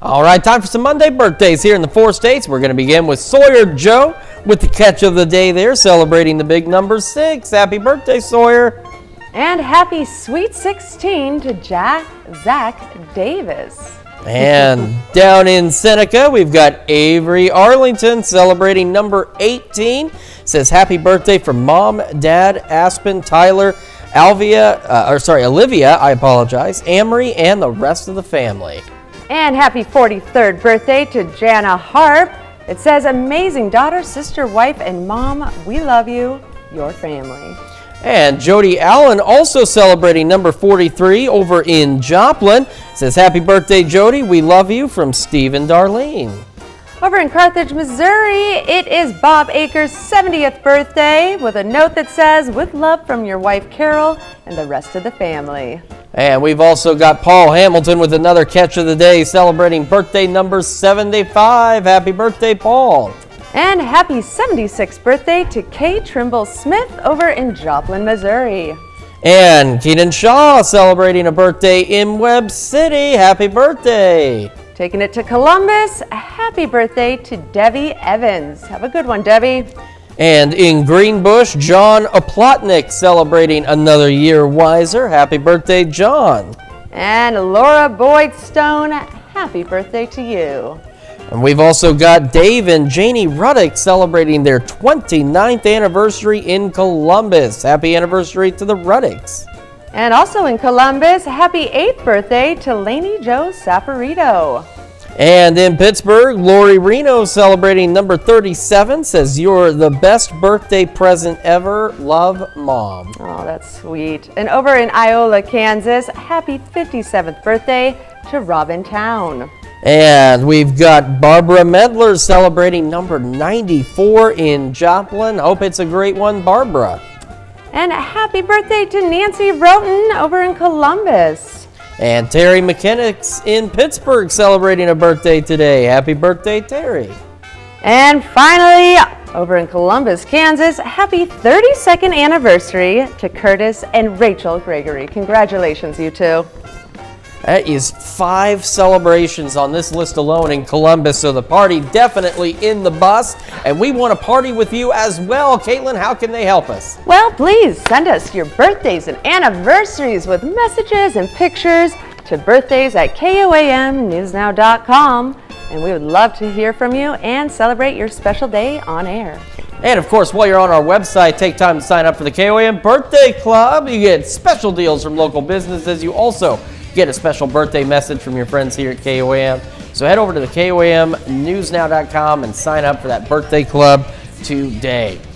All right, time for some Monday birthdays here in the 4 states. We're going to begin with Sawyer Joe with the catch of the day there, celebrating the big number 6. Happy birthday, Sawyer. And happy Sweet 16 to Zach Davis. And down in Seneca, we've got Avery Arlington celebrating number 18. Says happy birthday from Mom, Dad, Aspen, Tyler, Olivia, Amory, and the rest of the family. And happy 43rd birthday to Jana Harp. It says, amazing daughter, sister, wife, and mom, we love you, your family. And Jody Allen also celebrating number 43 over in Joplin. Says, happy birthday, Jody, we love you, from Steve and Darlene. Over in Carthage, Missouri, it is Bob Akers' 70th birthday with a note that says, with love from your wife, Carol, and the rest of the family. And we've also got Paul Hamilton with another catch of the day, celebrating birthday number 75. Happy birthday, Paul. And happy 76th birthday to Kay Trimble Smith over in Joplin, Missouri. And Keenan Shaw celebrating a birthday in Webb City. Happy birthday. Taking it to Columbus, happy birthday to Debbie Evans. Have a good one, Debbie. And in Greenbush, John Oplotnik celebrating another year wiser. Happy birthday, John. And Laura Boyd Stone, happy birthday to you. And we've also got Dave and Janie Ruddick celebrating their 29th anniversary in Columbus. Happy anniversary to the Ruddicks. And also in Columbus, happy 8th birthday to Lainey Jo Saporito. And in Pittsburgh, Lori Reno celebrating number 37, says, you're the best birthday present ever. Love, Mom. Oh, that's sweet. And over in Iola, Kansas, happy 57th birthday to Robin Town. And we've got Barbara Medler celebrating number 94 in Joplin. Hope it's a great one, Barbara. And happy birthday to Nancy Roten over in Columbus. And Terry McKinnock's in Pittsburgh celebrating a birthday today. Happy birthday, Terry. And finally, over in Columbus, Kansas, happy 32nd anniversary to Curtis and Rachel Gregory. Congratulations, you two. That is 5 celebrations on this list alone in Columbus, so the party definitely in the bus, and we want to party with you as well. Caitlin, how can they help us? Well, please send us your birthdays and anniversaries with messages and pictures to birthdays@koamnewsnow.com, and we would love to hear from you and celebrate your special day on air. And of course, while you're on our website, take time to sign up for the KOAM Birthday Club. You get special deals from local businesses. You also get a special birthday message from your friends here at KOAM. So head over to the KOAMnewsnow.com and sign up for that birthday club today.